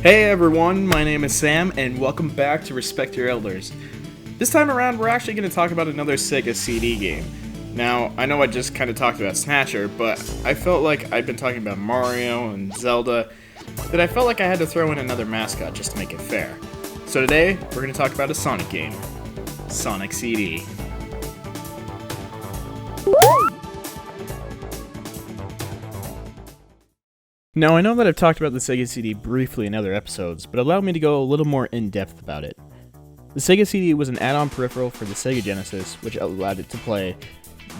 Hey everyone, my name is Sam, and welcome back to Respect Your Elders. This time around, we're actually going to talk about another Sega Cd game. Now, I know I just kind of talked about Snatcher, but I felt like I'd been talking about Mario and Zelda, that I felt like I had to throw in another mascot just to make it fair. So today, we're going to talk about a Sonic game. Sonic CD. Now, I know that I've talked about the Sega CD briefly in other episodes, but allow me to go a little more in-depth about it. The Sega CD was an add-on peripheral for the Sega Genesis, which allowed it to play,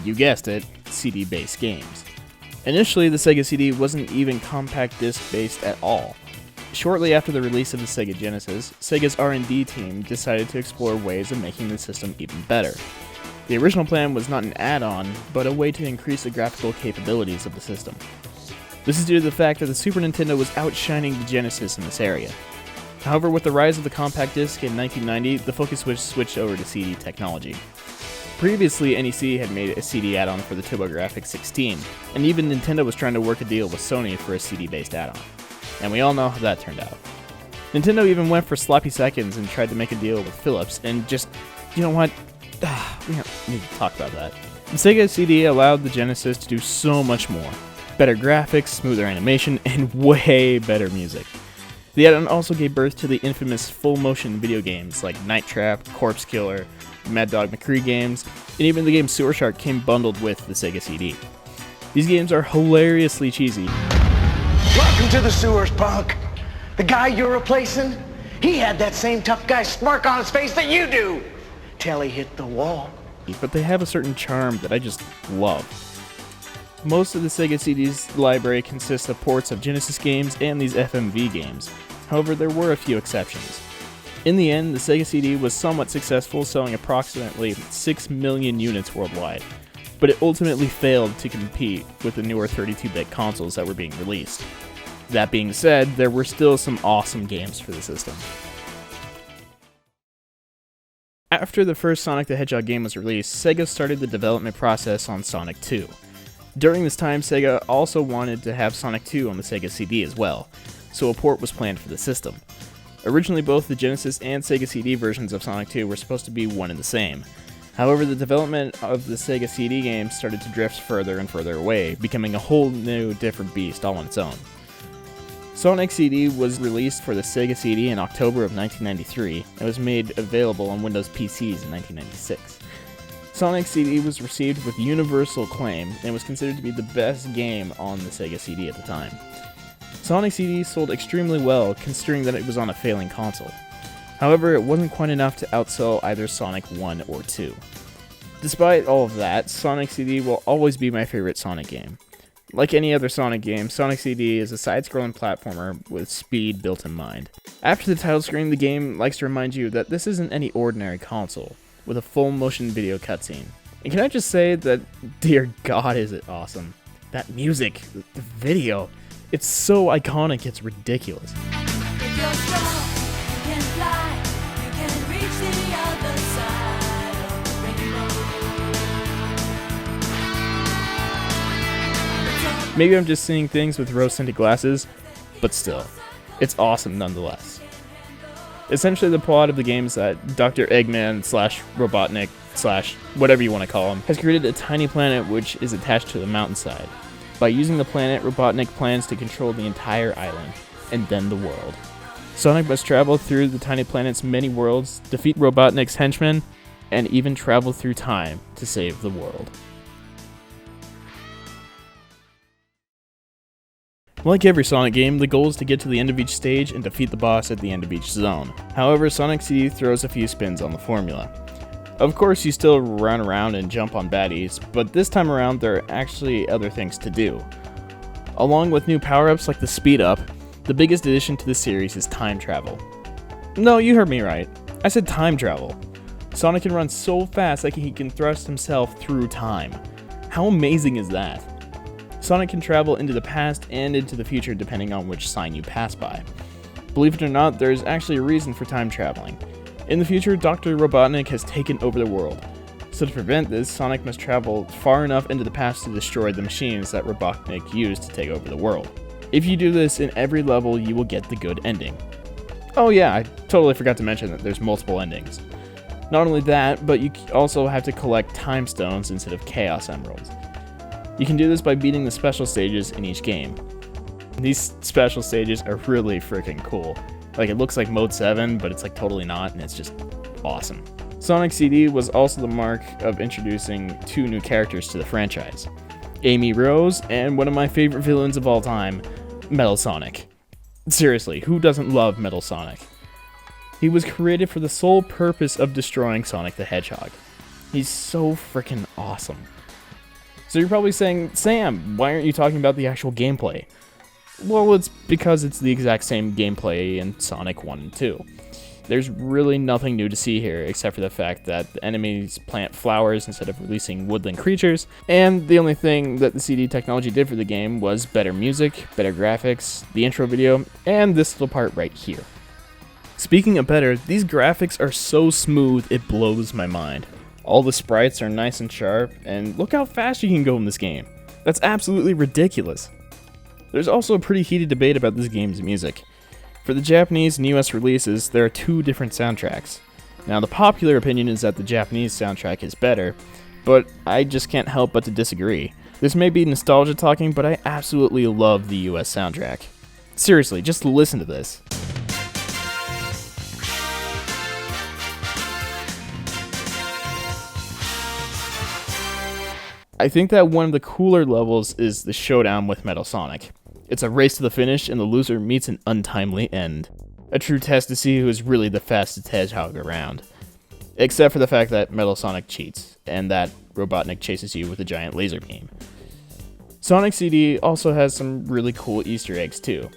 you guessed it, CD-based games. Initially, the Sega CD wasn't even compact disc-based at all. Shortly after the release of the Sega Genesis, Sega's R&D team decided to explore ways of making the system even better. The original plan was not an add-on, but a way to increase the graphical capabilities of the system. This is due to the fact that the Super Nintendo was outshining the Genesis in this area. However, with the rise of the compact disc in 1990, the focus was switched over to CD technology. Previously, NEC had made a CD add-on for the TurboGrafx-16, and even Nintendo was trying to work a deal with Sony for a CD-based add-on. And we all know how that turned out. Nintendo even went for sloppy seconds and tried to make a deal with Philips, and just, you know what? We don't need to talk about that. The Sega CD allowed the Genesis to do so much more. Better graphics, smoother animation, and way better music. The add-on also gave birth to the infamous full-motion video games like Night Trap, Corpse Killer, Mad Dog McCree games, and even the game Sewer Shark came bundled with the Sega CD. These games are hilariously cheesy. Welcome to the sewers, punk. The guy you're replacing, he had that same tough guy smirk on his face that you do, till he hit the wall. But they have a certain charm that I just love. Most of the Sega CD's library consists of ports of Genesis games and these FMV games. However, there were a few exceptions. In the end, the Sega CD was somewhat successful, selling approximately 6 million units worldwide, but it ultimately failed to compete with the newer 32-bit consoles that were being released. That being said, there were still some awesome games for the system. After the first Sonic the Hedgehog game was released, Sega started the development process on Sonic 2. During this time, Sega also wanted to have Sonic 2 on the Sega CD as well, so a port was planned for the system. Originally, both the Genesis and Sega CD versions of Sonic 2 were supposed to be one and the same. However, the development of the Sega CD game started to drift further and further away, becoming a whole new, different beast all on its own. Sonic CD was released for the Sega CD in October of 1993, and was made available on Windows PCs in 1996. Sonic CD was received with universal acclaim and was considered to be the best game on the Sega CD at the time. Sonic CD sold extremely well, considering that it was on a failing console. However, it wasn't quite enough to outsell either Sonic 1 or 2. Despite all of that, Sonic CD will always be my favorite Sonic game. Like any other Sonic game, Sonic CD is a side-scrolling platformer with speed built in mind. After the title screen, the game likes to remind you that this isn't any ordinary console, with a full motion video cutscene. And can I just say that, dear God, is it awesome. That music, the video, it's so iconic, it's ridiculous. If you're strong, you can fly, you can reach the other side of the rainbow. Maybe I'm just seeing things with rose-tinted glasses, but still, it's awesome nonetheless. Essentially, the plot of the game is that Dr. Eggman / Robotnik / whatever you want to call him has created a tiny planet which is attached to the mountainside. By using the planet, Robotnik plans to control the entire island, and then the world. Sonic must travel through the tiny planet's many worlds, defeat Robotnik's henchmen, and even travel through time to save the world. Like every Sonic game, the goal is to get to the end of each stage and defeat the boss at the end of each zone. However, Sonic CD throws a few spins on the formula. Of course, you still run around and jump on baddies, but this time around there are actually other things to do. Along with new power-ups like the speed up, the biggest addition to the series is time travel. No, you heard me right. I said time travel. Sonic can run so fast that he can thrust himself through time. How amazing is that? Sonic can travel into the past and into the future depending on which sign you pass by. Believe it or not, there is actually a reason for time traveling. In the future, Dr. Robotnik has taken over the world. So to prevent this, Sonic must travel far enough into the past to destroy the machines that Robotnik used to take over the world. If you do this in every level, you will get the good ending. Oh yeah, I totally forgot to mention that there's multiple endings. Not only that, but you also have to collect time stones instead of chaos emeralds. You can do this by beating the special stages in each game. These special stages are really freaking cool. Like, it looks like Mode 7, but it's like totally not, and it's just awesome. Sonic CD was also the mark of introducing 2 new characters to the franchise. Amy Rose, and one of my favorite villains of all time, Metal Sonic. Seriously, who doesn't love Metal Sonic? He was created for the sole purpose of destroying Sonic the Hedgehog. He's so freaking awesome. So you're probably saying, Sam, why aren't you talking about the actual gameplay? Well, it's because it's the exact same gameplay in Sonic 1 and 2. There's really nothing new to see here, except for the fact that the enemies plant flowers instead of releasing woodland creatures, and the only thing that the CD technology did for the game was better music, better graphics, the intro video, and this little part right here. Speaking of better, these graphics are so smooth it blows my mind. All the sprites are nice and sharp, and look how fast you can go in this game. That's absolutely ridiculous. There's also a pretty heated debate about this game's music. For the Japanese and US releases, there are 2 different soundtracks. Now, the popular opinion is that the Japanese soundtrack is better, but I just can't help but to disagree. This may be nostalgia talking, but I absolutely love the US soundtrack. Seriously, just listen to this. I think that one of the cooler levels is the Showdown with Metal Sonic. It's a race to the finish, and the loser meets an untimely end. A true test to see who is really the fastest hedgehog around. Except for the fact that Metal Sonic cheats, and that Robotnik chases you with a giant laser beam. Sonic CD also has some really cool Easter eggs too.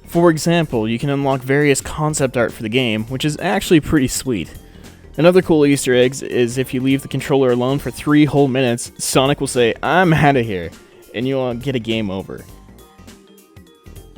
For example, you can unlock various concept art for the game, which is actually pretty sweet. Another cool Easter egg is if you leave the controller alone for 3 whole minutes, Sonic will say, "I'm out of here," and you'll get a game over.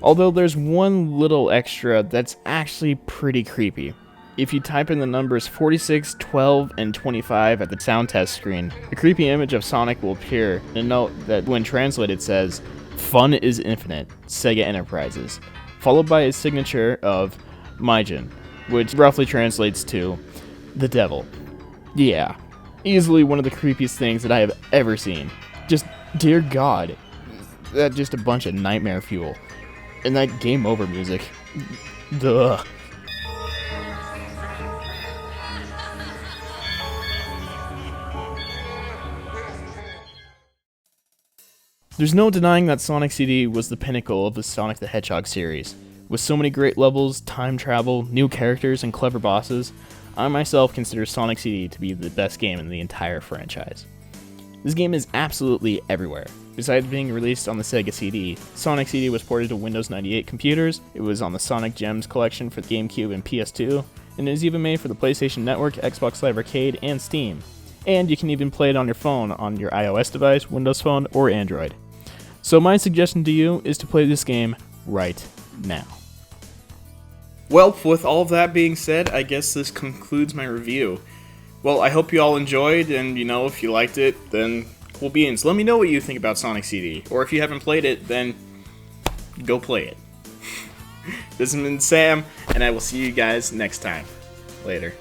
Although there's one little extra that's actually pretty creepy. If you type in the numbers 46, 12, and 25 at the sound test screen, a creepy image of Sonic will appear, and a note that when translated says, "Fun is infinite, Sega Enterprises," followed by a signature of Maijin, which roughly translates to the devil. Yeah, easily one of the creepiest things that I have ever seen. Just, dear God, that's just a bunch of nightmare fuel. And that game over music. Duh. There's no denying that Sonic CD was the pinnacle of the Sonic the Hedgehog series. With so many great levels, time travel, new characters, and clever bosses, I myself consider Sonic CD to be the best game in the entire franchise. This game is absolutely everywhere. Besides being released on the Sega CD, Sonic CD was ported to Windows 98 computers, it was on the Sonic Gems collection for the GameCube and PS2, and it was even made for the PlayStation Network, Xbox Live Arcade, and Steam. And you can even play it on your phone, on your iOS device, Windows Phone, or Android. So my suggestion to you is to play this game right now. Well, with all of that being said, I guess this concludes my review. Well, I hope you all enjoyed, and if you liked it, then cool beans. Let me know what you think about Sonic CD, or if you haven't played it, then go play it. This has been Sam, and I will see you guys next time. Later.